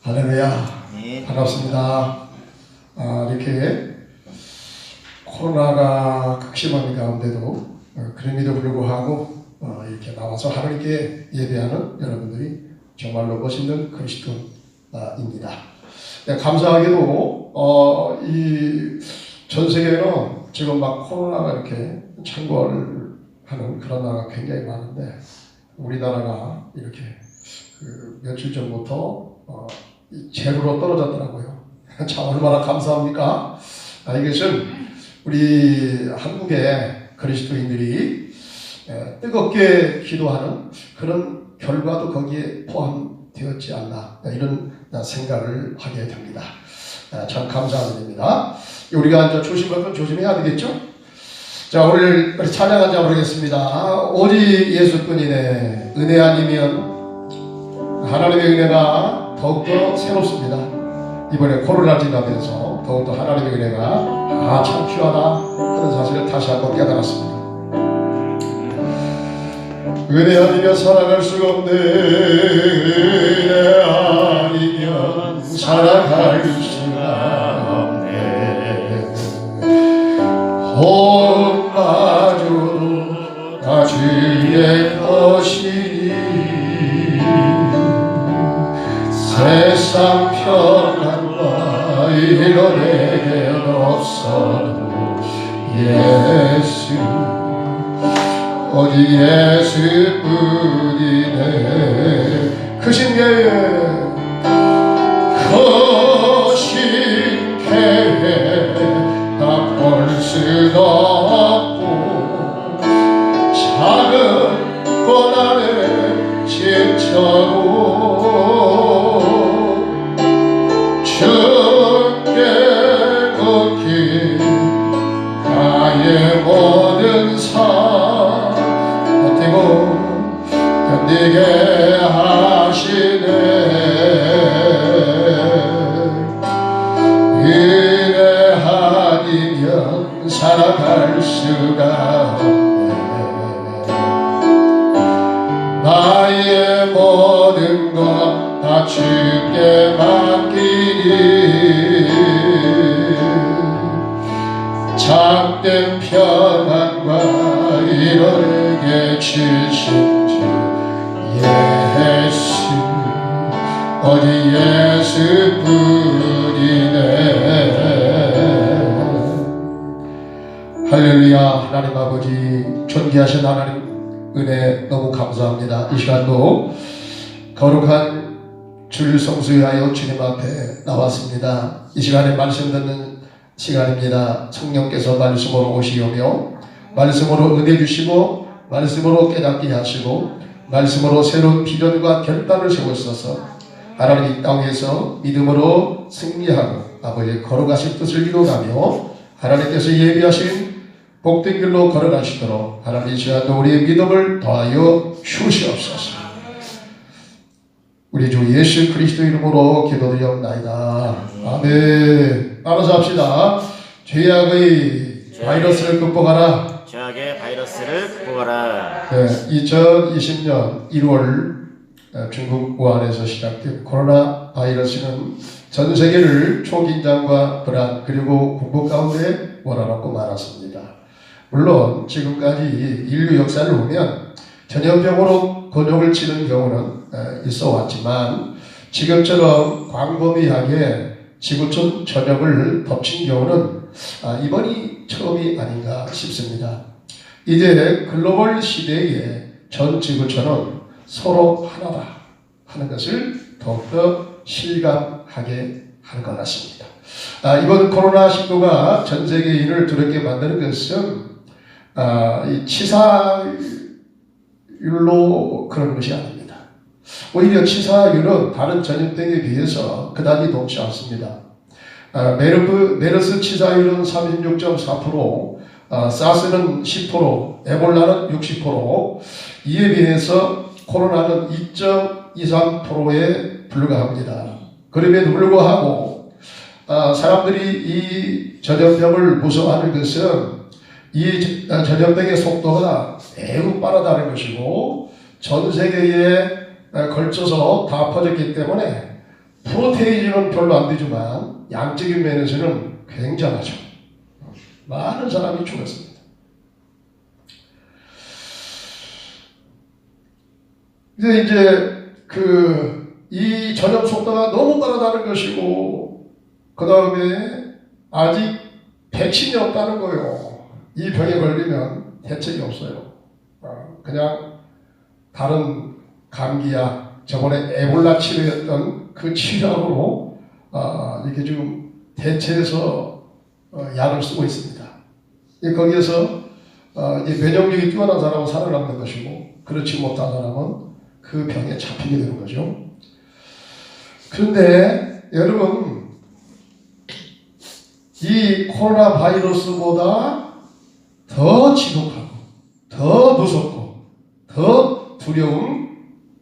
할렐루야. 네. 반갑습니다. 이렇게 코로나가 극심한 가운데도 그럼에도 불구하고 이렇게 나와서 하나님께 예배하는 여러분들이 정말로 멋있는 그리스도인입니다. 네, 감사하게도 이 전 세계에는 지금 막 코로나가 이렇게 창궐하는 그런 나라가 굉장히 많은데 우리나라가 이렇게 며칠 전부터 제로로 떨어졌더라고요. 참 얼마나 감사합니까? 이것은 우리 한국의 그리스도인들이 뜨겁게 기도하는 그런 결과도 거기에 포함되었지 않나 이런 생각을 하게 됩니다. 참 감사한 일입니다. 우리가 이제 조심할 건 조심해야 되겠죠? 자, 오늘 우리 찬양하자 부르겠습니다. 오직 예수뿐이네. 은혜 아니면 하나님의 은혜가 더욱더 새롭습니다. 이번에 코로나 지나면서 더욱더 하나님의 은혜가 참 필요하다 그런 사실을 다시 한번 깨달았습니다. 은혜 아니면 살아갈 수가 없네. 은혜 아니면 살아갈 수가 없네. 혼마저도 다 주의 것이니 세상 평안과 이런 내겐 없어도 예수 오직 예수뿐이네. 그 신계에 나 볼 수도 없고 작은 고난에 지쳐도 주께 묻기 나의 모든 삶 버티고 견디게 하시네. 은혜 아니면 살아갈 수가 없네. 나의 모든 것 다 주께 맡기니 참된 평안과 이뤄내게 주신 주 예수 오직 예수뿐이네. 할렐루야. 하나님 아버지 존귀하신 하나님 은혜 너무 감사합니다. 이 시간도 거룩한 주를 성수하여 주님 앞에 나왔습니다. 이 시간에 말씀 듣는 시간입니다. 성령께서 말씀으로 오시오며 말씀으로 은혜 주시고 말씀으로 깨닫게 하시고 말씀으로 새로운 비전과 결단을 세우셔서 하나님 이 땅에서 믿음으로 승리하고 아버지의 걸어가실 뜻을 이루어가며 하나님께서 예비하신 복된 길로 걸어가시도록 하나님 이 시간도 우리의 믿음을 더하여 주시옵소서. 우리 주 예수 그리스도 이름으로 기도드리옵나이다. 아멘. 따라서 합시다. 죄악의 바이러스를 극복하라. 죄악의 바이러스를 극복하라. 네, 2020년 1월 중국 우한에서 시작된 코로나 바이러스는 전 세계를 초긴장과 불안 그리고 공포 가운데 몰아넣고 말았습니다. 물론 지금까지 인류 역사를 보면 전염병으로 곤욕을 치는 경우는 있어 왔지만 지금처럼 광범위하게 지구촌 전역을 덮친 경우는 이번이 처음이 아닌가 싶습니다. 이제 글로벌 시대에 전 지구촌은 서로 하나다 하는 것을 더욱더 실감하게 하는 것 같습니다. 이번 코로나19가 전 세계인을 두렵게 만드는 것은 이 치사율로 그런 것이 아닙니다. 오히려 치사율은 다른 전염병에 비해서 그다지 높지 않습니다. 메르스 치사율은 36.4%, 사스는 10%, 에볼라는 60%, 이에 비해서 코로나는 2.23%에 불과합니다. 그럼에도 불구하고 사람들이 이 전염병을 무서워하는 것은 이 전염병의 속도가 매우 빠르다는 것이고 전 세계에 걸쳐서 다 퍼졌기 때문에 프로테이지는 별로 안 되지만 양적인 면에서는 굉장하죠. 많은 사람이 죽었습니다. 이제 이 전염 속도가 너무 빠르다는 것이고, 그 다음에 아직 백신이 없다는 거예요. 이 병에 걸리면 대책이 없어요. 그냥 다른 감기약, 저번에 에볼라 치료였던 그 치료약으로 이렇게 지금 대체해서 약을 쓰고 있습니다. 거기에서 이제 면역력이 뛰어난 사람은 살아남는 것이고, 그렇지 못한 사람은 그 병에 잡히게 되는 거죠. 그런데 여러분, 이 코로나 바이러스보다 더 지독하고 더 무섭고 더 두려운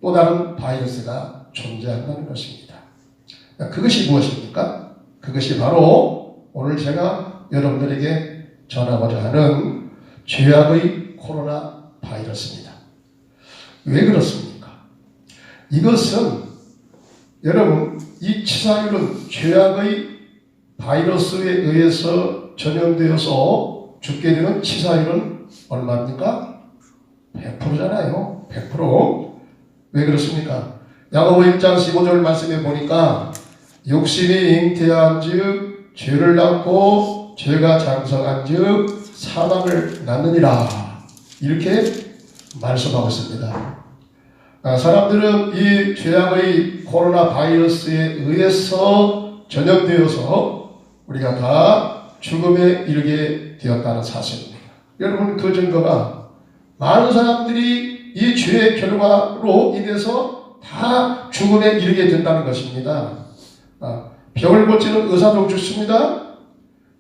또 다른 바이러스가 존재한다는 것입니다. 그것이 무엇입니까? 그것이 바로 오늘 제가 여러분들에게 전하고자 하는 죄악의 코로나 바이러스입니다. 왜 그렇습니까? 이것은 여러분, 이 치사율은 죄악의 바이러스에 의해서 전염되어서 죽게 되는 치사율은 얼마입니까? 100%잖아요. 100%. 왜 그렇습니까? 야고보 1장 15절 말씀에 보니까 욕심이 잉태한 즉 죄를 낳고 죄가 장성한 즉 사망을 낳느니라, 이렇게 말씀하고 있습니다. 사람들은 이 죄악의 코로나 바이러스에 의해서 전염되어서 우리가 다 죽음에 이르게 되었다는 사실입니다. 여러분, 그 증거가 많은 사람들이 이 죄의 결과로 인해서 다 죽음에 이르게 된다는 것입니다. 병을 고치는 의사도 죽습니다.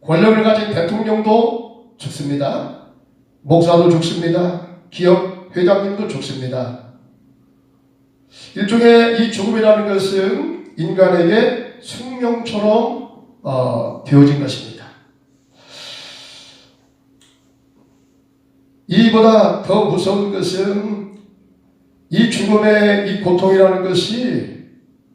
권력을 가진 대통령도 죽습니다. 목사도 죽습니다. 기업 회장님도 죽습니다. 일종의 이 죽음이라는 것은 인간에게 숙명처럼 되어진 것입니다. 이보다 더 무서운 것은 이 죽음의 이 고통이라는 것이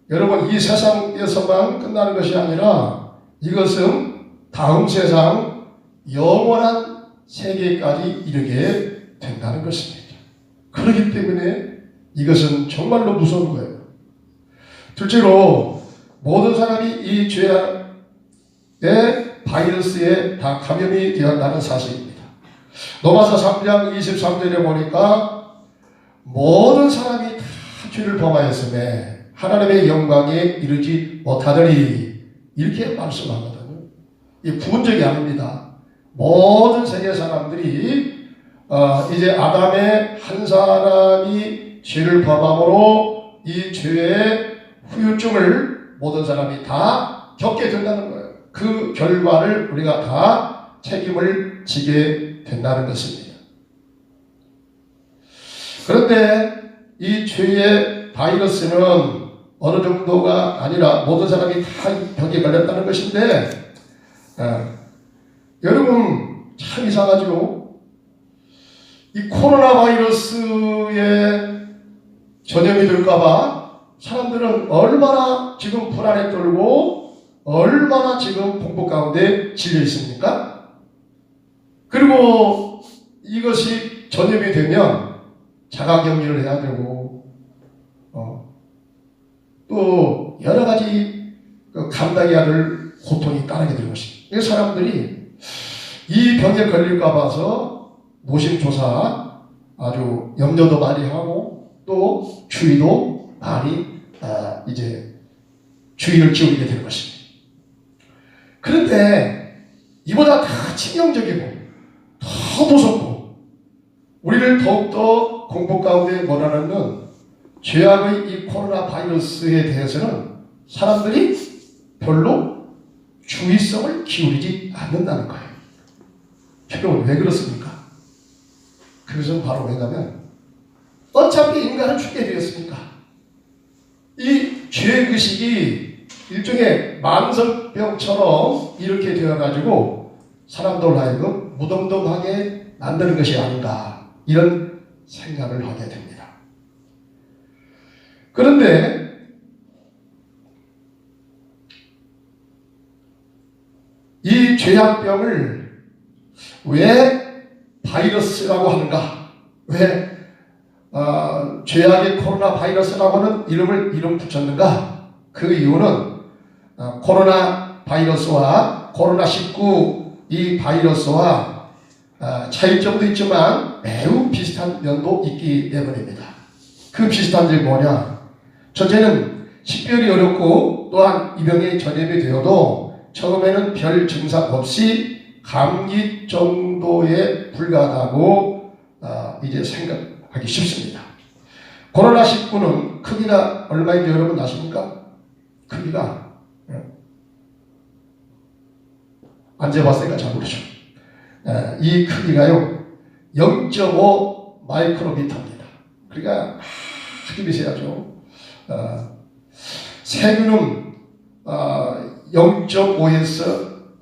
여러분, 이 세상에서만 끝나는 것이 아니라 이것은 다음 세상 영원한 세계까지 이르게 된다는 것입니다. 그렇기 때문에 이것은 정말로 무서운 거예요. 둘째로, 모든 사람이 이 죄의 바이러스에 다 감염이 되었다는 사실입니다. 로마서 3장 23절에 보니까 모든 사람이 다 죄를 범하였음에 하나님의 영광에 이르지 못하더니, 이렇게 말씀하거든요. 이 부분적이 아닙니다. 모든 세계 사람들이 이제 아담의 한 사람이 죄를 범함으로 이 죄의 후유증을 모든 사람이 다 겪게 된다는 거예요. 그 결과를 우리가 다 책임을 지게 된다는 것입니다. 그런데 이 죄의 바이러스는 어느 정도가 아니라 모든 사람이 다 병에 걸렸다는 것인데, 여러분, 참 이상하죠? 이 코로나 바이러스에 전염이 될까봐 사람들은 얼마나 지금 불안에 떨고 얼마나 지금 공포 가운데 질려 있습니까? 그리고 이것이 전염이 되면 자가격리를 해야 되고 또 여러 가지 감당해야 될 고통이 따르게 될 것입니다. 사람들이 이 병에 걸릴까 봐서 노심초사 아주 염려도 많이 하고 또 주의도 많이 이제 주의를 기울이게 되는 것입니다. 그런데 이보다 더 치명적이고 더 무섭고 우리를 더욱더 공포 가운데 몰아넣는 죄악의 이 코로나 바이러스에 대해서는 사람들이 별로 주의성을 기울이지 않는다는 거예요. 여러분, 왜 그렇습니까? 그것은 바로 왜냐하면 어차피 인간은 죽게 되었으니까 이 죄의식이 일종의 만성병처럼 이렇게 되어가지고 사람들 하여금 무덤덤하게 만드는 것이 아닌가, 이런 생각을 하게 됩니다. 그런데 죄악병을 왜 바이러스라고 하는가? 왜 죄악의 코로나 바이러스라고 하는 이름 붙였는가? 그 이유는 코로나 바이러스와 코로나19 이 바이러스와 차이점도 있지만 매우 비슷한 면도 있기 때문입니다. 그 비슷한 점이 뭐냐? 첫째는 식별이 어렵고 또한 이 병에 전염이 되어도 처음에는 별 증상 없이 감기 정도에 불과하다고 이제 생각하기 쉽습니다. 코로나19는 크기가 얼마인지 여러분 아십니까? 크기가 안 재봤으니까 잘 모르죠. 이 크기가요 0.5 마이크로미터입니다. 그러니까 아주 미세하죠. 세균은 0.5에서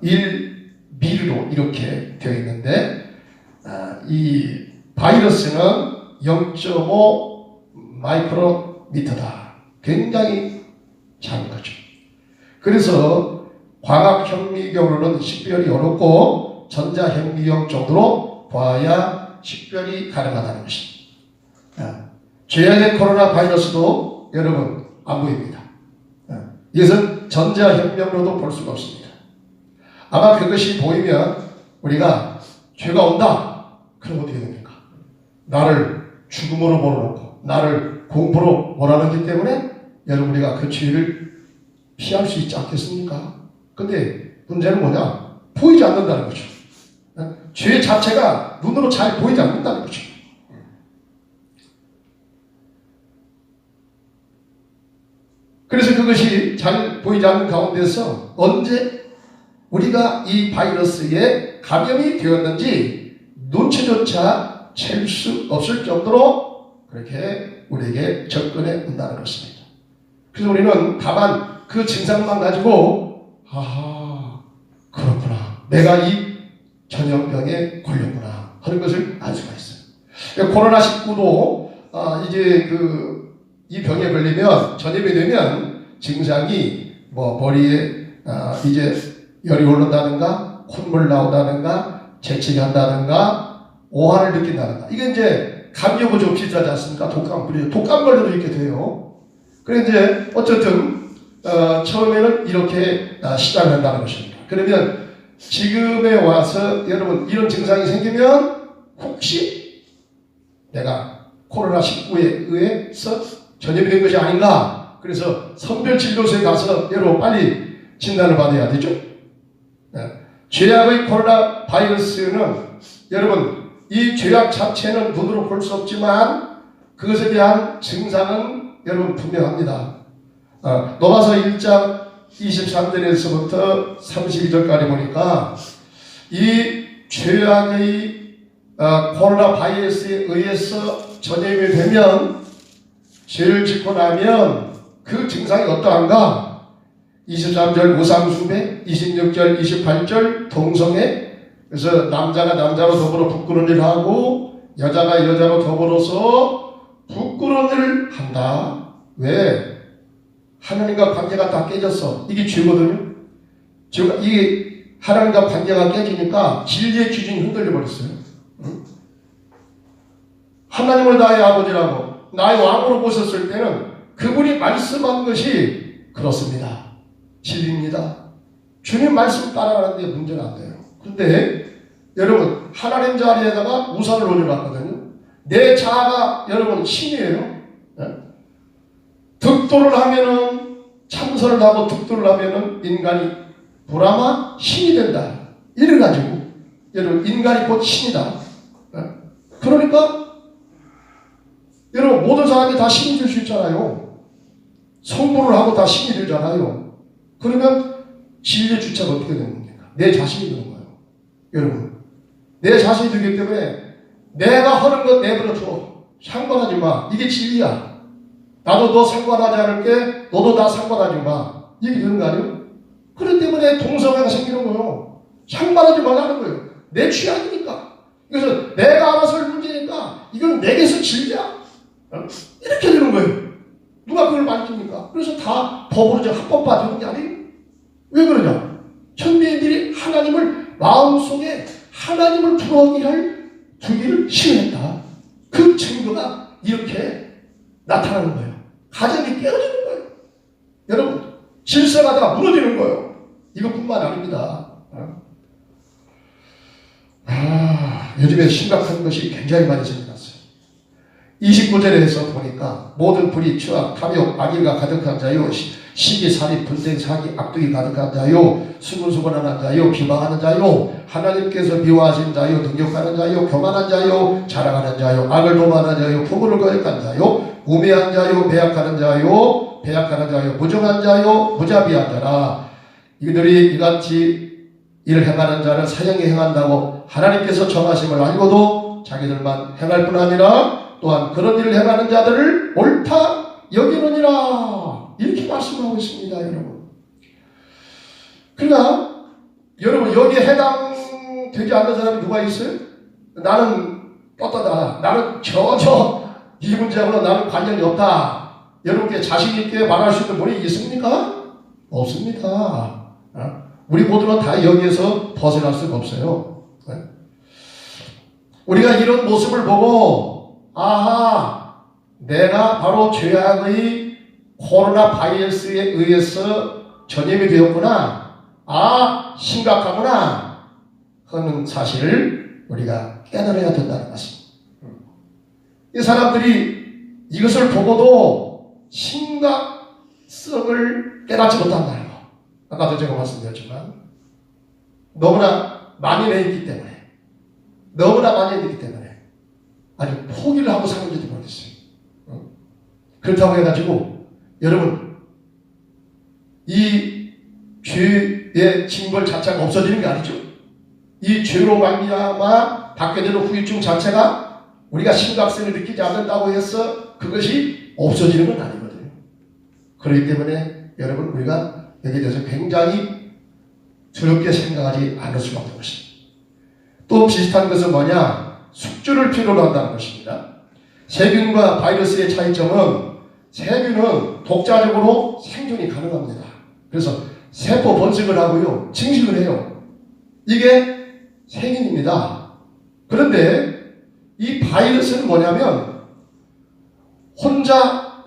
1mm로 이렇게 되어 있는데 이 바이러스는 0.5 마이크로미터다. 굉장히 작은 거죠. 그래서 광학현미경으로는 식별이 어렵고 전자현미경 정도로 봐야 식별이 가능하다는 것입니다. 죄악의 코로나 바이러스도 여러분 안 보입니다. 이것은 전자현미경으로도 볼 수가 없습니다. 아마 그것이 보이면 우리가 죄가 온다. 그럼 어떻게 됩니까? 나를 죽음으로 몰아놓고 나를 공포로 몰아넣기 때문에 여러분 우리가 그 죄를 피할 수 있지 않겠습니까? 근데 문제는 뭐냐? 보이지 않는다는 거죠. 죄 자체가 눈으로 잘 보이지 않는다는 거죠. 그래서 그것이 잘 보이지 않는 가운데서 언제 우리가 이 바이러스에 감염이 되었는지 눈치조차 챌 수 없을 정도로 그렇게 우리에게 접근해 온다는 것입니다. 그래서 우리는 다만 그 증상만 가지고 그렇구나. 내가 이 전염병에 걸렸구나 하는 것을 알 수가 있어요. 코로나19도 이제 이 병에 걸리면 전염이 되면 증상이 머리에 이제 열이 오른다든가 콧물 나오다든가 재채기 한다든가 오한을 느낀다든가 이게 이제 감기하고 좀 비슷하지 않습니까? 독감 걸려도 이렇게 돼요. 그래 이제 어쨌든 처음에는 이렇게 시작을 한다는 것입니다. 그러면 지금에 와서 여러분 이런 증상이 생기면 혹시 내가 코로나19에 의해서 전염이 된 것이 아닌가? 그래서 선별진료소에 가서 여러분 빨리 진단을 받아야 되죠. 죄악의 코로나 바이러스는 여러분 이 죄악 자체는 눈으로 볼 수 없지만 그것에 대한 증상은 여러분 분명합니다. 로마서 1장 23절에서부터 32절까지 보니까 이 죄악의 코로나 바이러스에 의해서 전염이 되면 죄를 짓고 나면 그 증상이 어떠한가? 23절 우상숭배, 26절 28절 동성애. 그래서 남자가 남자로 더불어 부끄러운 일을 하고 여자가 여자로 더불어서 부끄러운 일을 한다. 왜? 하나님과 관계가 다 깨졌어. 이게 죄거든요. 이게 하나님과 관계가 깨지니까 진리의 기준이 흔들려 버렸어요. 하나님을 나의 아버지라고 나의 왕으로 보셨을 때는 그분이 말씀한 것이 그렇습니다. 진리입니다. 주님 말씀 따라가는데 문제가 안 돼요. 그런데 여러분 하나님 자리에다가 우상을 올려놨거든요. 내 자아가 여러분 신이에요. 득도를 하면은 참선을 하고 득도를 하면은 인간이 불아마 신이 된다. 이를 가지고 여러분 인간이 곧 신이다. 그러니까 여러분 모든 사람이 다 신이 될 수 있잖아요. 성불을 하고 다 신이 되잖아요. 그러면 진리의 주체가 어떻게 되는 겁니까? 내 자신이 되는 거예요. 여러분 내 자신이 되기 때문에 내가 하는 것 내버려 둬. 상관하지 마. 이게 진리야. 나도 너 상관하지 않을게. 너도 나 상관하지 마. 이게 되는 거 아니에요? 그렇기 때문에 동성애가 생기는 거예요. 상관하지 말라는 거예요. 내 취향이니까. 그래서 내가 알아서 할 문제니까 이건 내게서 진리야. 이렇게 되는 거예요. 누가 그걸 만집니까? 그래서 다 법으로 합법화 되는 게 아니에요. 왜 그러냐? 현대인들이 속에 하나님을 두기를 싫어했다. 그 증거가 이렇게 나타나는 거예요. 가정이 깨어지는 거예요. 여러분, 질서가 무너지는 거예요. 이것뿐만 아닙니다. 요즘에 심각한 것이 굉장히 많이 생겨났어요. 29절에서 보니까 모든 불의, 추악, 탐욕, 악의가 가득한 자요, 시기, 살인, 분쟁, 사기, 악독이 가득한 자요, 수군수군하는 자요, 비방하는 자요, 하나님께서 미워하신 자요, 능욕하는 자요, 교만한 자요, 자랑하는 자요, 악을 도모하는 자요, 부부를 거역한 자요, 우매한 자요, 배약하는 자요, 무정한 자요, 무자비한 자라. 이들이 이같이 일을 행하는 자는 사형에 행한다고 하나님께서 정하심을 알고도 자기들만 행할 뿐 아니라 또한 그런 일을 행하는 자들을 옳다 여기느니라. 이렇게 말씀하고 있습니다, 여러분. 그러나 여러분, 여기에 해당되지 않는 사람이 누가 있어요? 나는 떳떳하다. 나는 이 문제하고는 나는 관련이 없다. 여러분께 자신 있게 말할 수 있는 분이 있습니까? 없습니다. 우리 모두는 다 여기에서 벗어날 수가 없어요. 우리가 이런 모습을 보고 아하, 내가 바로 죄악의 코로나 바이러스에 의해서 전염이 되었구나. 심각하구나 하는 사실을 우리가 깨달아야 된다는 것입니다. 이 사람들이 이것을 보고도 심각성을 깨닫지 못한다는 거. 아까도 제가 말씀드렸지만 너무나 만연해 있기 때문에 아주 포기를 하고 사는지도 모르겠어요. 그렇다고 해가지고 여러분, 이 죄의 징벌 자체가 없어지는 게 아니죠. 이 죄로 말미암아 받게 되는 후유증 자체가 우리가 심각성을 느끼지 않는다고 해서 그것이 없어지는 건 아니거든요. 그렇기 때문에 여러분, 우리가 여기에 대해서 굉장히 두렵게 생각하지 않을 수가 없는 것입니다. 또 비슷한 것은 뭐냐? 숙주를 필요로 한다는 것입니다. 세균과 바이러스의 차이점은 세균은 독자적으로 생존이 가능합니다. 그래서 세포 번식을 하고요, 증식을 해요. 이게 생인입니다. 그런데 이 바이러스는 뭐냐면 혼자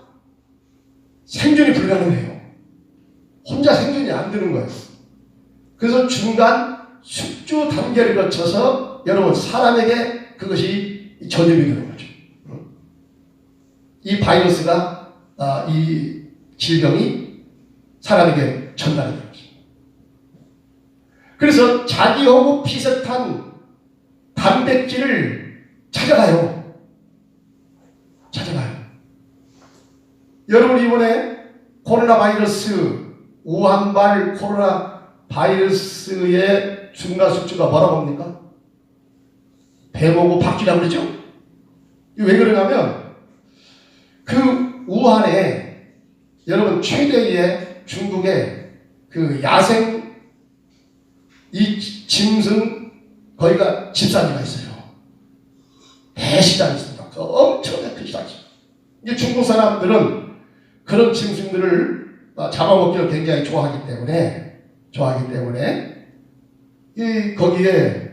생존이 불가능해요. 혼자 생존이 안 되는 거예요. 그래서 중간 숙주 단계를 거쳐서 여러분, 사람에게 그것이 전염이 되는 거죠. 이 바이러스가, 이 질병이 사람에게 전달이 되는 거죠. 그래서 자기하고 비슷한 단백질을 찾아가요. 여러분, 이번에 코로나 바이러스, 우한발 코로나 바이러스의 중간 숙주가 뭐라고 합니까? 배보고 박쥐라고 그러죠? 왜 그러냐면 그 우한에 여러분, 최대의 중국의 그 야생 이 짐승 거기가 집산지가 있어요. 대시장이 있습니다. 그 엄청난 큰 시장이. 이제 중국 사람들은 그런 짐승들을 잡아먹기를 굉장히 좋아하기 때문에 거기에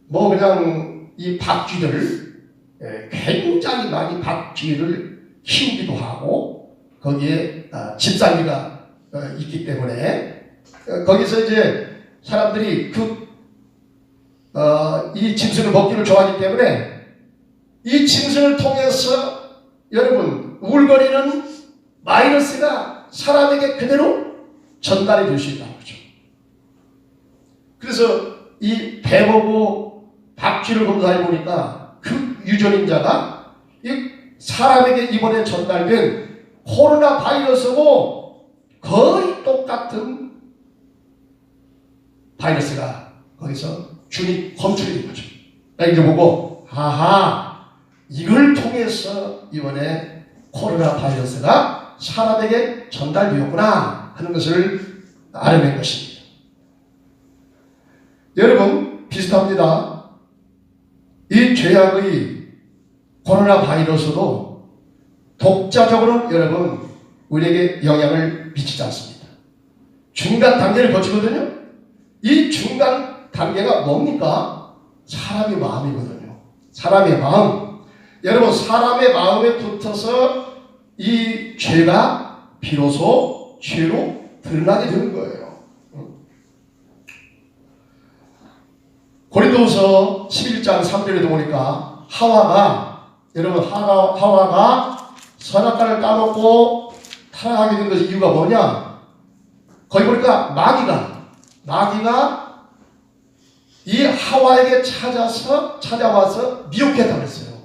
뭐 그냥 이 박쥐들을 굉장히 많이 박쥐를 키우기도 하고 거기에 집산지가 있기 때문에 거기서 이제 사람들이 이 짐승을 먹기를 좋아하기 때문에 이 짐승을 통해서 여러분, 울거리는 바이러스가 사람에게 그대로 전달이 될 수 있다는 거죠. 그래서 이 배보고 박쥐를 검사해 보니까 그 유전인자가 이 사람에게 이번에 전달된 코로나 바이러스고 거의 똑같은 바이러스가 거기서 검출이 된 거죠. 이제 보고 이걸 통해서 이번에 코로나 바이러스가 사람에게 전달되었구나 하는 것을 알아낸 것입니다. 여러분, 비슷합니다. 이 죄악의 코로나 바이러스도 독자적으로 여러분, 우리에게 영향을 미치지 않습니다. 중간 단계를 거치거든요. 이 중간 단계가 뭡니까? 사람의 마음이거든요. 사람의 마음. 여러분, 사람의 마음에 붙어서 이 죄가 비로소 죄로 드러나게 되는 거예요. 고린도후서 11장 3절에도 보니까 하와가 선악과를 따먹고 타락하게 된 것의 이유가 뭐냐? 거기 보니까 마귀가 이 하와에게 찾아와서 미혹했다고 했어요.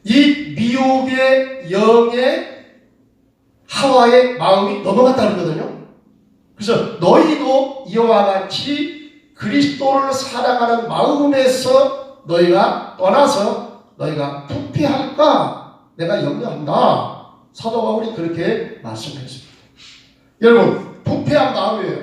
이 미혹의 영에 하와의 마음이 넘어갔다는 거거든요. 그래서 너희도 이와 같이 그리스도를 사랑하는 마음에서 너희가 떠나서 너희가 부패할까 내가 염려한다. 사도 바울이 그렇게 말씀했습니다. 여러분, 부패한 마음이에요.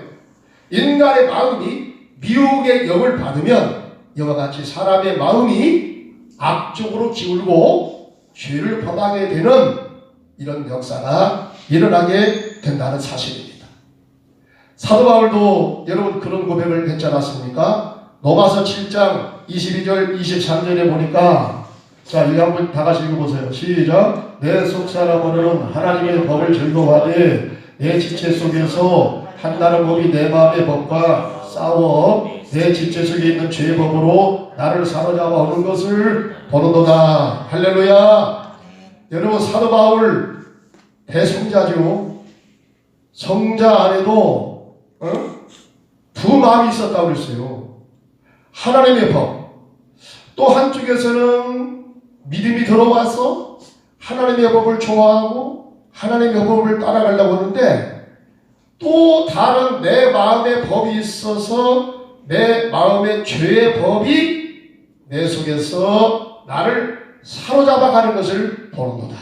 인간의 마음이 미혹의 영을 받으면 이와 같이 사람의 마음이 악쪽으로 기울고 죄를 범하게 되는 이런 역사가 일어나게 된다는 사실입니다. 사도 바울도 여러분 그런 고백을 했지 않았습니까? 로마서 7장 22절 23절에 보니까, 자, 이거 한번 다 같이 읽어보세요. 시작. 내 속사람으로는 하나님의 법을 즐거워하되 내 지체 속에서 한다는 법이 내 마음의 법과 싸워 내 지체 속에 있는 죄의 법으로 나를 사로잡아 오는 것을 보는도다. 할렐루야. 여러분, 사도 바울 대성자죠. 성자 안에도 두 마음이 있었다고 그랬어요. 하나님의 법, 또 한쪽에서는 믿음이 들어와서 하나님의 법을 좋아하고 하나님의 법을 따라가려고 하는데, 또 다른 내 마음의 법이 있어서 내 마음의 죄의 법이 내 속에서 나를 사로잡아가는 것을 보는도다.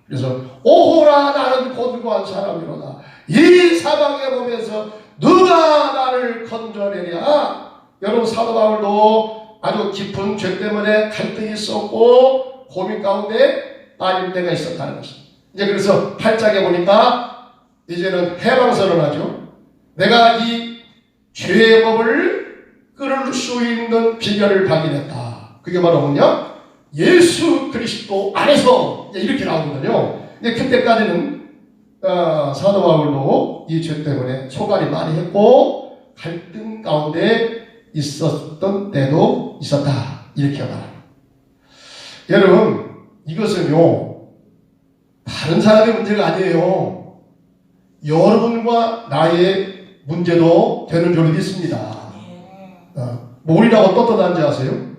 그래서 오호라 나는 고들고한 사람이로다. 이 사방의 법에서 누가 나를 건져내랴. 여러분, 사도 바울도 아주 깊은 죄 때문에 갈등이 있었고 고민 가운데 빠진 데가 있었다는 것입니다. 이제 그래서 8장에 보니까 이제는 해방선언하죠. 내가 이 죄의 법을 끊을 수 있는 비결을 발견했다. 그게 바로 뭐냐? 예수 그리스도 안에서 이렇게 나오거든요. 근데 그때까지는 사도 바울도 이 죄 때문에 소갈이 많이 했고 갈등 가운데 있었던 때도 있었다. 이렇게 말합니다. 여러분, 이것은요 다른 사람의 문제가 아니에요. 여러분과 나의 문제도 되는 줄로 믿습니다. 뭐 우리나라 떳떳한지 아세요?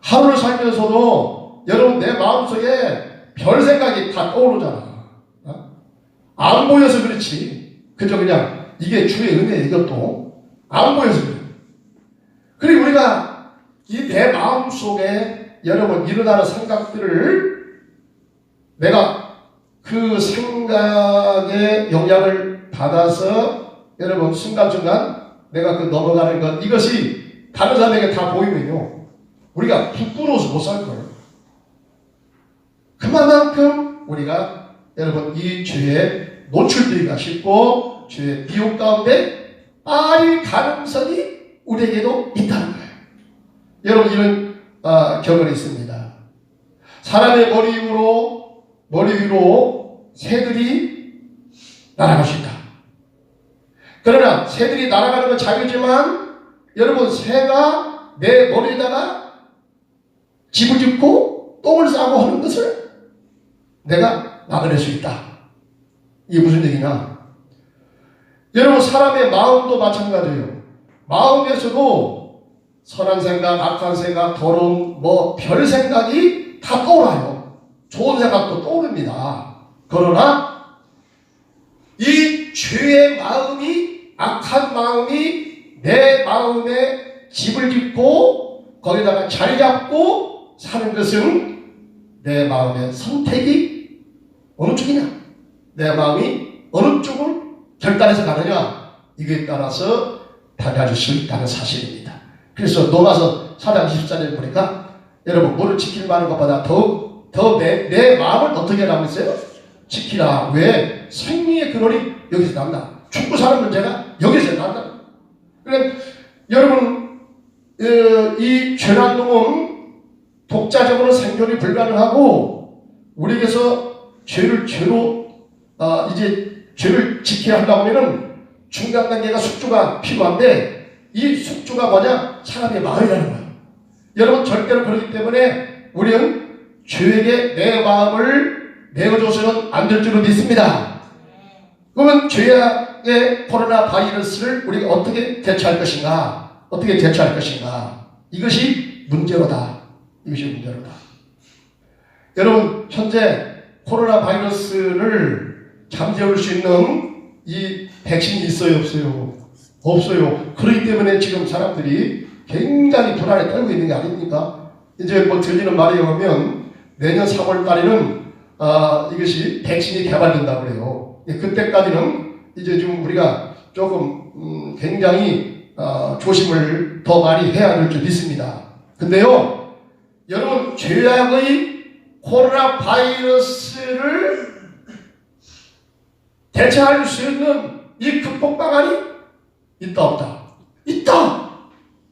하루를 살면서도 여러분 내 마음속에 별 생각이 다 떠오르잖아. 안 보여서 그렇지. 그저 그냥 이게 주의 은혜, 이것도 안 보여서 그래. 그리고 우리가 이 내 마음속에 여러분 일어나는 생각들을 내가 그 생각의 영향을 받아서 여러분 순간순간 내가 그 넘어가는 것, 이것이 다른 사람에게 다 보이면요 우리가 부끄러워서 못 살 거예요. 그만큼 우리가 여러분 이 죄에 노출되기가 쉽고 죄의 미혹 가운데 빠질 가능성이 우리에게도 있다는 거예요. 여러분 이런 경험이 있습니다. 사람의 머리 위로 새들이 날아갈 수 있다. 그러나 새들이 날아가는 건 자유지만 여러분 새가 내 머리에다가 집을 짓고 똥을 싸고 하는 것을 내가 막아낼 수 있다. 이게 무슨 얘기냐? 여러분 사람의 마음도 마찬가지예요. 마음에서도 선한 생각, 악한 생각, 더러운 별 생각이 다 떠올라요. 좋은 생각도 떠오릅니다. 그러나 이 죄의 마음이, 악한 마음이 내 마음에 집을 짓고 거기다가 자리 잡고 사는 것은 내 마음의 선택이 어느 쪽이냐, 내 마음이 어느 쪽을 결단해서 가느냐, 이거에 따라서 달라질 수 있다는 사실입니다. 그래서 로마서 4장 24절에 보니까 여러분 뭐를 지킬 만한 것보다 더 내 마음을 어떻게 하라고 했어요? 지키라. 왜? 생명의 근원이 여기서 난다. 죽고 사는 문제가 여기서 난다. 그래 여러분, 이 죄란동은 독자적으로 생존이 불가능하고 우리에게서 죄를 지켜야 한다면은 중간 단계가 숙주가 필요한데 이 숙주가 뭐냐? 사람의 마음이라는 거예요. 여러분 절대로 그렇기 때문에 우리는 죄에게 내 마음을 내어줘서는 안 될 줄로 믿습니다. 그러면 죄악의 코로나 바이러스를 우리가 어떻게 대처할 것인가? 어떻게 대처할 것인가? 이것이 문제로다. 이것이 문제로다. 여러분 현재 코로나 바이러스를 잠재울 수 있는 이 백신이 있어요? 없어요? 없어요. 그렇기 때문에 지금 사람들이 굉장히 불안에 떨고 있는 게 아닙니까? 이제 뭐 들리는 말에 의하면 내년 3월 달에는 이것이 백신이 개발된다고 그래요. 그때까지는 이제 좀 우리가 조금 굉장히 조심을 더 많이 해야 될 줄 믿습니다. 근데요, 여러분 죄악의 코로나 바이러스를 대체할 수 있는 이 극복 방안이 있다 없다? 있다!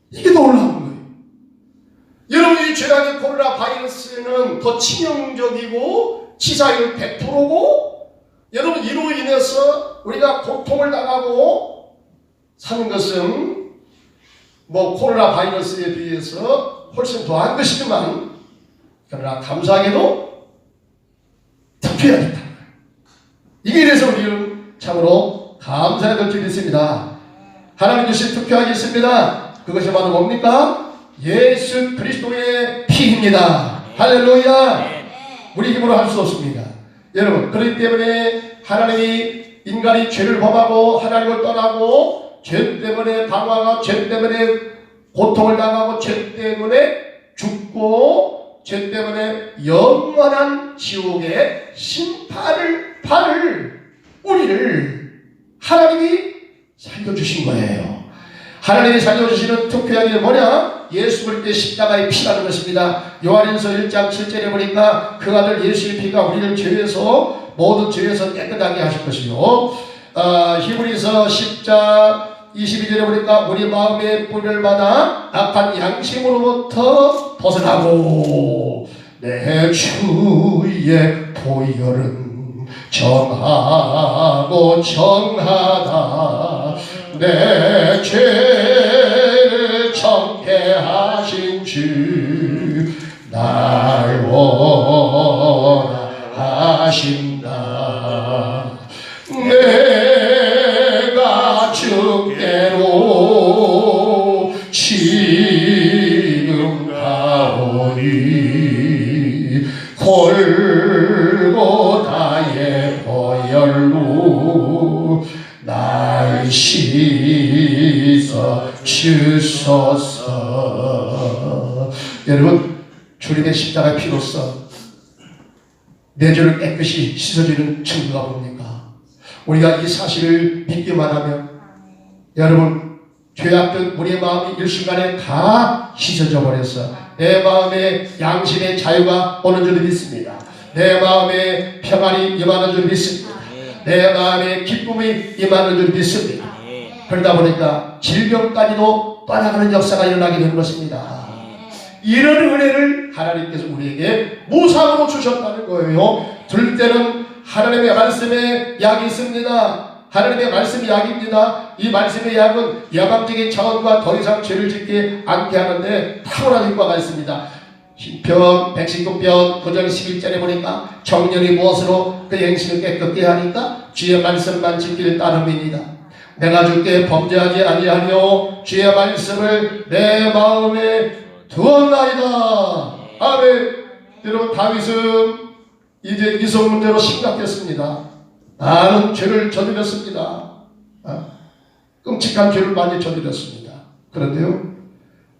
이게 더 올라온 거예요. 여러분 이 죄악의 코로나 바이러스는 더 치명적이고 치사율 100%고 여러분 이로 인해서 우리가 고통을 당하고 사는 것은 뭐 코로나 바이러스에 비해서 훨씬 더한 것이지만 그러나 감사하게도 덮여야겠다. 이게 대해서 우리는 참으로 감사해야 될 줄이 있습니다. 하나님 주신 투표하기 있습니다. 그것이 바로 뭡니까? 예수 그리스도의 피입니다. 할렐루야. 우리 힘으로 할 수 없습니다. 여러분 그렇기 때문에 하나님이 인간이 죄를 범하고 하나님을 떠나고 죄 때문에 방황하고 죄 때문에 고통을 당하고 죄 때문에 죽고 죄 때문에 영원한 지옥의 심판을 받을 우리를 하나님이 살려주신 거예요. 하나님이 살려주시는 특별한 게 뭐냐? 예수 그리스도의 십자가의 피라는 것입니다. 요한일서 1장 7절에 보니까 그 아들 예수의 피가 우리를 죄에서 모든 죄에서 깨끗하게 하실 것이요. 히브리서 10장 22절에 보니까 우리 마음의 뿌리를 받아 악한 양심으로부터 벗어나고 내 주의 보혈은 정하고 정하다 내 죄를 정케하신 주 날 원하신다 내가 주께로 지금 가오니 골고다의 보혈로 날 씻어 주소서. 여러분 주님의 십자가의 피로써 내 죄를 깨끗이 씻어주는 증거가 뭡니까? 우리가 이 사실을 믿기만 하면 여러분 죄악된 우리의 마음이 일순간에 다 씻어져 버렸어. 내 마음에 양심의 자유가 오는 줄 믿습니다. 내 마음에 평안이 임하는 줄 믿습니다. 내 마음에 기쁨이 임하는 줄 믿습니다. 그러다 보니까 질병까지도 떠나가는 역사가 일어나게 되는 것입니다. 이런 은혜를 하나님께서 우리에게 무상으로 주셨다는 거예요. 들 때는 하나님의 말씀에 약이 있습니다. 하나님의 말씀이 약입니다. 이 말씀의 약은 예방적인 차원과 더 이상 죄를 짓지 않게 하는데 탁월한 효과가 있습니다. 신편 119편 9절 11절에 보니까 청년이 무엇으로 그 행실을 깨끗게 하니까 주의 말씀만 지킬 따름이니라. 내가 주께 범죄하지 아니하려 주의 말씀을 내 마음에 두었나이다. 아멘. 여러분 다윗은 이제 이성 문제로 심각했습니다. 나는 죄를 저질렀습니다. 끔찍한 죄를 많이 저질렀습니다. 그런데요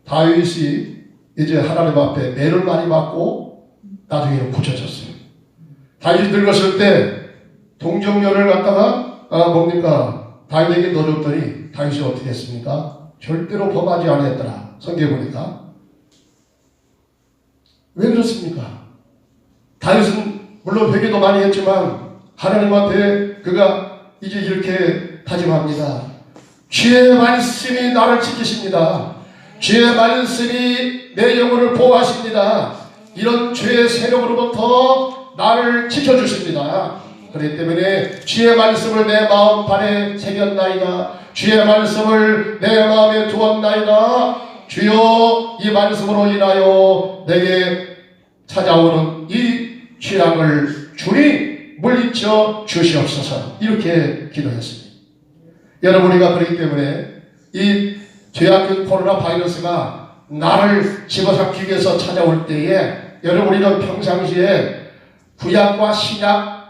다윗이 이제 하나님 앞에 매를 많이 맞고 나중에는 고쳐졌어요. 다윗이 늙었을 때 동정녀를 갖다가 뭡니까? 다윗에게 넣어줬더니 다윗이 어떻게 했습니까? 절대로 범하지 아니했더라. 성경에 보니까. 왜 그렇습니까? 다윗은 물론 회개도 많이 했지만 하나님 앞에 그가 이제 이렇게 다짐합니다. 주의 말씀이 나를 지키십니다. 주의 말씀이 내 영혼을 보호하십니다. 이런 죄의 세력으로부터 나를 지켜주십니다. 그렇기 때문에 주의 말씀을 내 마음판에 새겼나이다. 주의 말씀을 내 마음에 두었나이다. 주여, 이 말씀으로 인하여 내게 찾아오는 이 죄악을 주님 물리쳐 주시옵소서. 이렇게 기도했습니다. 여러분, 우리가 그렇기 때문에 이 죄악된 코로나 바이러스가 나를 집어삼키기 위해서 찾아올 때에 여러분, 우리는 평상시에 구약과 신약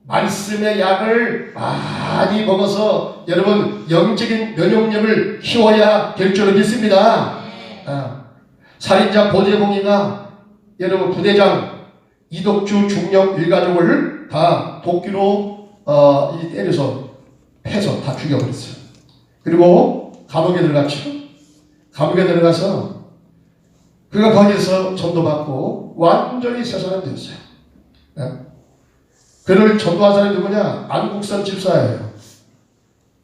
말씀의 약을 많이 먹어서 여러분 영적인 면역력을 키워야 될 줄을 믿습니다. 살인자 고재봉이가 여러분 부대장 이덕주 중령 일가족을 다 도끼로 때려서 패서 다 죽여버렸어요. 그리고 감옥에 들어갔죠. 감옥에 들어가서 그가 거기서 전도받고 완전히 새 사람 되었어요. 그를 전도한 사람이 누구냐? 안국선 집사예요.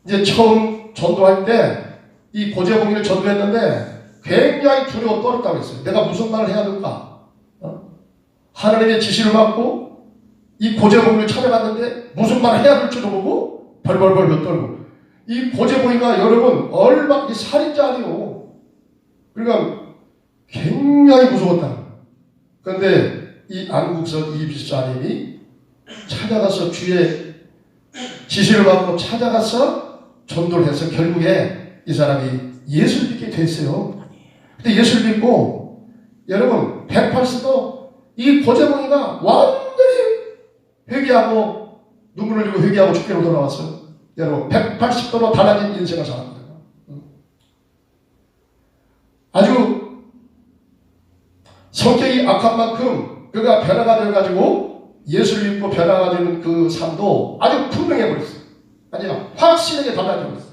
이제 처음 전도할 때 이 고재봉이를 전도했는데 굉장히 두려워 떨었다고 했어요. 내가 무슨 말을 해야 될까? 하나님의 지시를 받고 이 고재봉이를 찾아갔는데 무슨 말을 해야 될지도 모르고 벌벌벌 떨고, 이 고재봉이가 여러분 얼마 살인자 아니에요. 그러니까 굉장히 무서웠다. 그런데 이 안국선 이 집사님이 찾아가서 주의 지시를 받고 찾아가서 전도를 해서 결국에 이 사람이 예수를 믿게 됐어요. 근데 예수를 믿고 여러분 108세도 이 고재봉이가 완전히 회개하고 눈물을 흘리고 회개하고 주께로 돌아왔어요. 여러분 180도로 달라진 인생을 살았습니다. 아주 성격이 악한 만큼 그가 변화가 되어가지고 예수를 믿고 변화가 되는 그 삶도 아주 분명해 버렸어요. 아주 확실하게 달라져 버렸어요.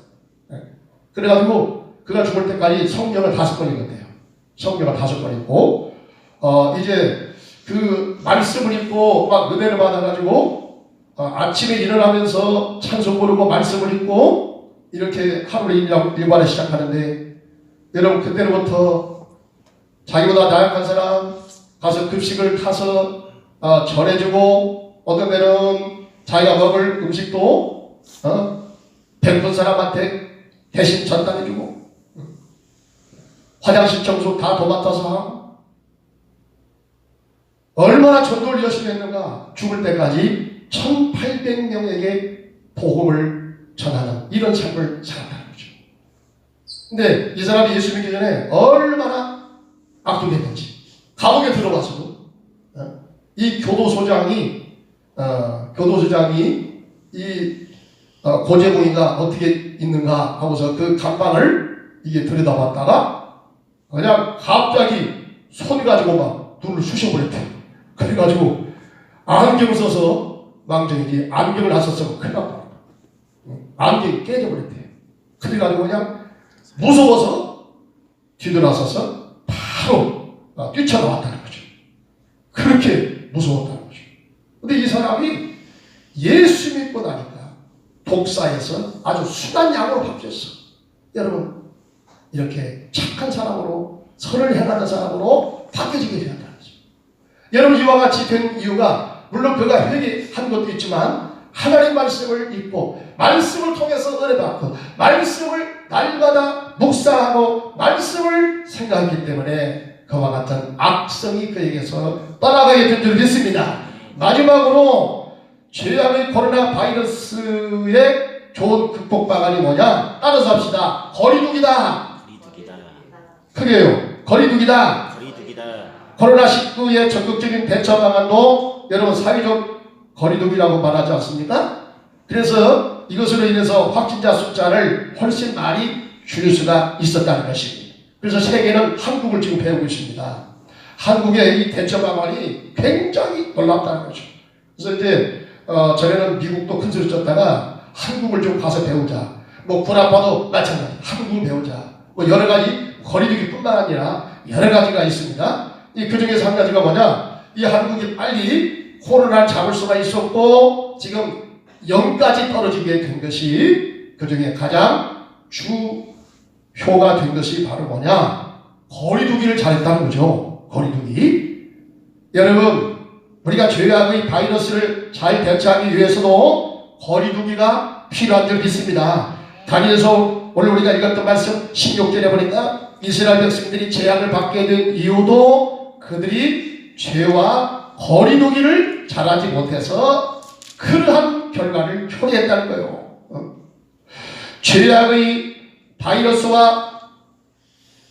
그래가지고 그가 죽을 때까지 성경을 5번 읽었대요. 성경을 5번 읽고 이제 그 말씀을 읽고 막 은혜를 받아가지고 아침에 일어나면서 찬송 부르고 말씀을 읽고 이렇게 하루를 일과를 시작하는데 여러분 그때로부터 자기보다 나약한 사람 가서 급식을 타서 전해주고 어떤 때는 자기가 먹을 음식도 배고픈 사람한테 대신 전달해주고 화장실 청소 다 도맡아서 하고 얼마나 전도를 열심히 했는가. 죽을 때까지 1800명에게 복음을 전하는 이런 삶을 살았다는 거죠. 근데 이 사람이 예수 믿기 전에 얼마나 악독했는지, 감옥에 들어와서도 이 교도소장이 이 고재봉이가 어떻게 있는가 하고서 그 감방을 이게 들여다봤다가 그냥 갑자기 손 가지고 막 눈을 쑤셔버렸대. 그래가지고 안경 써서 망정이지 안경을 안 썼으면 큰일 났다. 안경이 깨져버렸대. 그래가지고 그냥 무서워서 뒤돌아서서 바로 뛰쳐나왔다는 거죠. 그렇게 무서웠다는 거죠. 근데 이 사람이 예수 믿고 나니까 독사에서 아주 순한 양으로 바뀌었어. 여러분 이렇게 착한 사람으로 선을 행하는 사람으로 바뀌어지게 되었다는 거죠. 여러분 이와 같이 된 이유가 물론 그가 회개한 것도 있지만 하나님 말씀을 읽고 말씀을 통해서 은혜받고 말씀을 날마다 묵상하고 말씀을 생각했기 때문에 그와 같은 악성이 그에게서 떠나가게 된 줄 믿습니다. 마지막으로 죄악의 코로나 바이러스의 좋은 극복 방안이 뭐냐? 따라서 합시다. 거리두기다. 크게요. 거리두기다. 코로나19의 적극적인 대처 방안도 여러분 사회적 거리두기라고 말하지 않습니까? 그래서 이것으로 인해서 확진자 숫자를 훨씬 많이 줄일 수가 있었다는 것입니다. 그래서 세계는 한국을 지금 배우고 있습니다. 한국의 이 대처 방안이 굉장히 놀랍다는 거죠. 그래서 이제 전에는 미국도 큰 소리 쳤다가 한국을 좀 가서 배우자. 뭐 군아파도 마찬가지. 한국을 배우자. 뭐 여러 가지 거리두기뿐만 아니라 여러 가지가 있습니다. 그 중에서 한 가지가 뭐냐? 이 한국이 빨리 코로나를 잡을 수가 있었고 지금 0까지 떨어지게 된 것이 그 중에 가장 주효가 된 것이 바로 뭐냐? 거리두기를 잘했다는 거죠. 거리두기. 여러분, 우리가 죄악의 바이러스를 잘 대처하기 위해서도 거리두기가 필요한 줄 믿습니다. 다니엘서 오늘 우리가 읽었던 말씀 16절에 보니까 이스라엘 백성들이 재앙을 받게 된 이유도 그들이 죄와 거리두기를 잘하지 못해서 그러한 결과를 초래했다는 거예요. 죄악의 바이러스와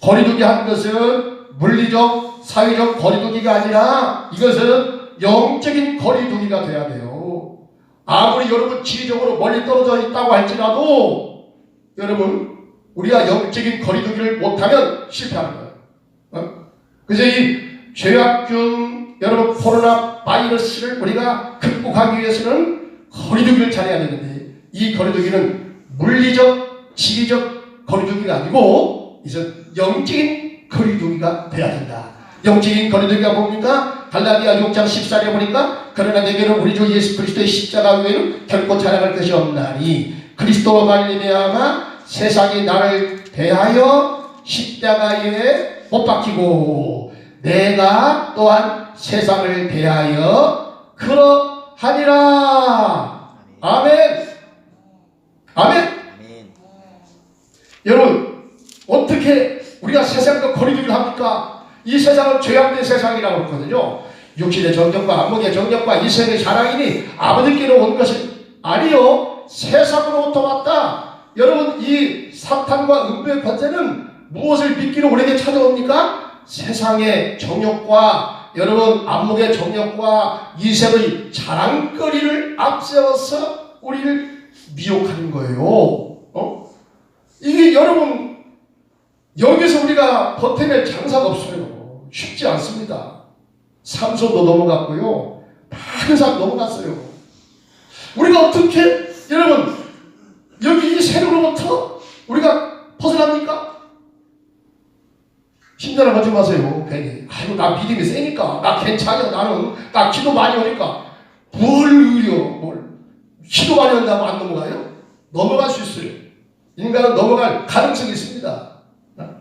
거리두기 하는 것은 물리적, 사회적 거리두기가 아니라 이것은 영적인 거리두기가 돼야 돼요. 아무리 여러분 지리적으로 멀리 떨어져 있다고 할지라도 여러분 우리가 영적인 거리두기를 못하면 실패하는 거예요. 그래서 이 죄악균 여러분 코로나 바이러스를 우리가 극복하기 위해서는 거리두기를 잘해야 되는데 이 거리두기는 물리적, 지리적 거리두기가 아니고 이것은 영적인 거리두기가 돼야 된다. 영적인 거리두기가 뭡니까? 갈라디아 6장 14절에 보니까 그러나 내게는 우리 주 예수 그리스도의 십자가 외에는 결코 자랑할 것이 없나니 그리스도와 말미암아 세상이 나를 대하여 십자가에 못 박히고 내가 또한 세상을 대하여 그러하니라. 아멘. 아멘. 여러분 어떻게 우리가 세상과 거리두기를 합니까? 이 세상은 죄악된 세상이라고 그러거든요. 육신의 정욕과 안목의 정욕과 이생의 자랑이니 아버지께로 온 것은 아니요 세상으로부터 왔다. 여러분 이 사탄과 음부의 권세는 무엇을 믿기로 우리에게 찾아옵니까? 세상의 정욕과 여러분 안목의 정욕과 이생의 자랑거리를 앞세워서 우리를 미혹하는 거예요. 이게 여러분 여기서 우리가 버텨낼 장사가 없어요. 쉽지 않습니다. 삼손도 넘어갔고요. 많은 사람 넘어갔어요. 우리가 어떻게 여러분 여기 이 세력으로부터 우리가 벗어납니까? 힘들어하지 마세요. 괜히 아이고 나 믿음이 세니까 나 괜찮아 나 기도 많이 하니까 뭘 의려 뭘 기도 많이 한다고 안 넘어가요? 넘어갈 수 있어요. 인간은 넘어갈 가능성이 있습니다.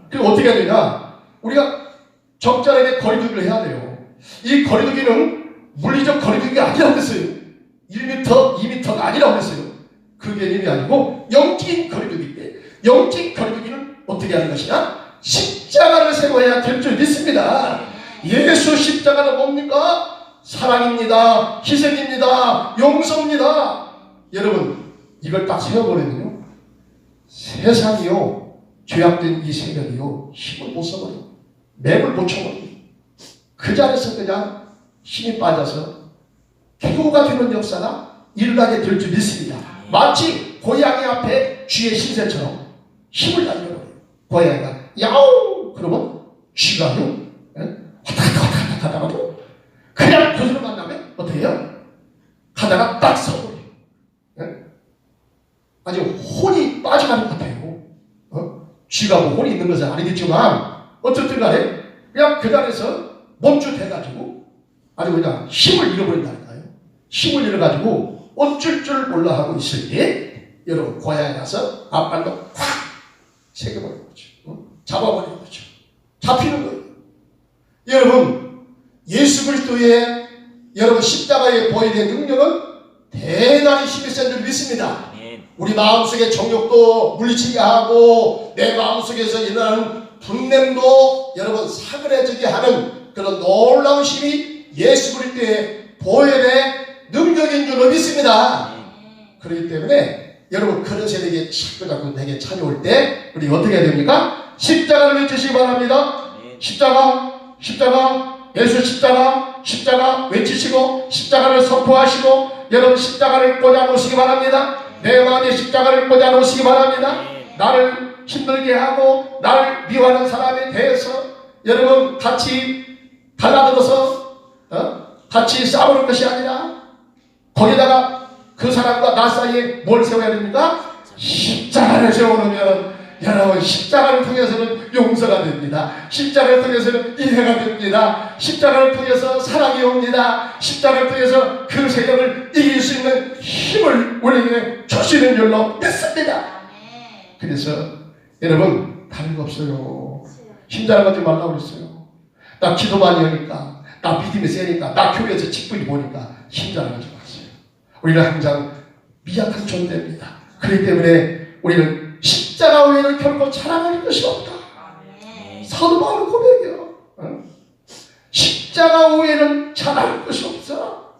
그럼 어떻게 해야 되냐? 우리가 적절하게 거리두기를 해야 돼요. 이 거리두기는 물리적 거리두기가 아니라고 했어요. 1m, 2m가 아니라고 했어요. 그 개념이 아니고 영적인 거리두기인데 영적인 거리두기는 어떻게 하는 것이냐? 십자가를 세워야 될 줄 믿습니다. 예수 십자가는 뭡니까? 사랑입니다. 희생입니다. 용서입니다. 여러분 이걸 딱 세워버리면요 세상이요 죄악된 이 세력이요 힘을 못 써버려요. 맥을 못 쳐버려요. 그 자리에서 그냥 힘이 빠져서 개고가 되는 역사가 일어나게 될 줄 믿습니다. 마치 고양이 앞에 쥐의 신세처럼 힘을 가져버려요. 고양이가 야옹 그러면 쥐가요 화닥화닥 하다가도 그냥 고수를 만나면 어떻게 해요? 가다가 딱 서버려요. 아주 혼이 빠져가는 것 같아요. 쥐가 뭐 혼이 있는 것은 아니겠지만 어쨌든 간에 그냥 그 자리에서 멈칫해가지고 아주 그냥 힘을 잃어버린다니까요. 힘을 잃어가지고 어쩔 줄 몰라 하고 있을 때 여러분 고향에 가서 앞발로 콱 새겨버리는 거죠. 잡아버리는 거죠. 잡히는 거예요. 여러분 예수 그리스도의 여러분 십자가에 보이는 능력은 대단히 힘이 센 줄 믿습니다. 우리 마음속의 정욕도 물리치게 하고 내 마음속에서 일어나는 분냄도 여러분 사그라지게 하는 그런 놀라운 힘이 예수 그리스도의 보혈의 능력인 줄로 믿습니다. 그렇기 때문에 여러분 그런 세력이 자꾸 내게 찾아올 때 우리 어떻게 해야 됩니까? 십자가를 외치시기 바랍니다. 십자가 십자가 예수 십자가 외치시고 십자가를 선포하시고 여러분 십자가를 꽂아놓으시기 바랍니다. 내 마음에 십자가를 꽂아놓으시기 바랍니다. 나를 힘들게 하고 나를 미워하는 사람에 대해서 여러분 같이 달라들어서 같이 싸우는 것이 아니라 거기다가 그 사람과 나 사이에 뭘 세워야 됩니까? 십자가를 세워놓으면 여러분 십자가를 통해서는 용서가 됩니다. 십자가를 통해서는 이해가 됩니다. 십자가를 통해서 사랑이 옵니다. 십자가를 통해서 그 세력을 이길 수 있는 힘을 우리에게 주시는 줄로 믿습니다. 그래서 여러분 다른 거 없어요. 힘자랑하지 말라고 그랬어요. 나 기도 많이 하니까, 나 믿음이 세니까, 나 교회에서 직분이 보니까 힘자랑하지 마세요. 우리는 항상 미약한 존재입니다. 그렇기 때문에 우리는 십자가 외에는 결코 자랑할 것이 없다. 사도 바울의 고백이요. 십자가 외에는 자랑할 것이 없어.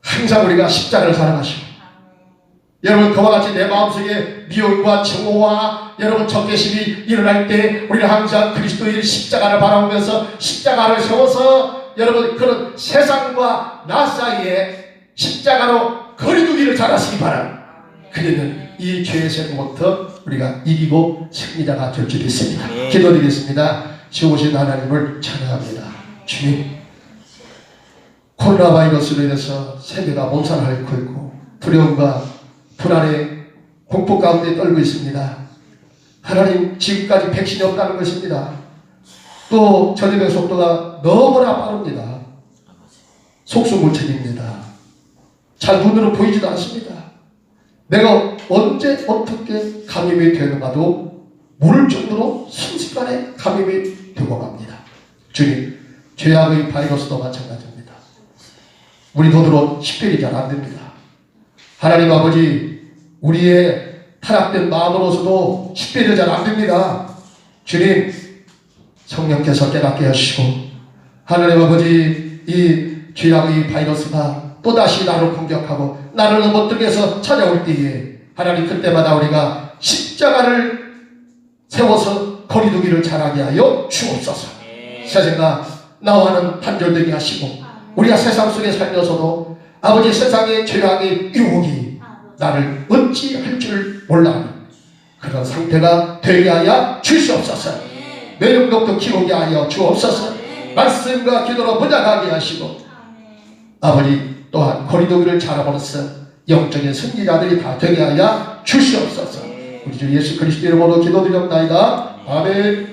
항상 우리가 십자가를 사랑하시고, 여러분 그와 같이 내 마음속에 미움과 증오와 여러분 적개심이 일어날 때 우리는 항상 그리스도의 십자가를 바라보면서 십자가를 세워서 여러분 그런 세상과 나 사이에 십자가로 거리두기를 잘하시기 바랍니다. 그러면 이 죄의 세력부터 우리가 이기고 승리자가 될 줄 믿습니다. 기도드리겠습니다. 지오신 하나님을 찬양합니다. 주님, 코로나 바이러스로 인해서 세계가 몸살을 앓고 있고 두려움과 불안의 공포 가운데 떨고 있습니다. 하나님, 지금까지 백신이 없다는 것입니다. 또 전염의 속도가 너무나 빠릅니다. 속수무책입니다. 잘 눈으로 보이지도 않습니다. 내가 언제 어떻게 감염이 되는가도 모를 정도로 순식간에 감염이 되고 갑니다. 주님, 죄악의 바이러스도 마찬가지입니다. 우리 돈으로 식별이 잘 안 됩니다. 하나님 아버지, 우리의 타락된 마음으로서도 식별이 잘 안 됩니다. 주님, 성령께서 깨닫게 하시고, 하나님 아버지, 이 죄악의 바이러스가 또다시 나를 공격하고 나를 넘어뜨게 해서 찾아올 때에 하나님 그때마다 우리가 십자가를 세워서 거리두기를 잘하게 하여 주옵소서. 세상과 나와는 단절되게 하시고, 우리가 세상 속에 살면서도 아버지 세상의 죄악의 유혹이 나를 어찌할 줄 몰라 그런 상태가 되게 하여 주시옵소서. 매력력도 키우게 하여 주옵소서. 말씀과 기도로 무장하게 하시고, 아버지 또한 거리두기를 잘함으로써 영적인 승리자들이 다 되게 하여 주시옵소서. 우리 주 예수 그리스도 이름으로 기도드렸나이다. 아멘.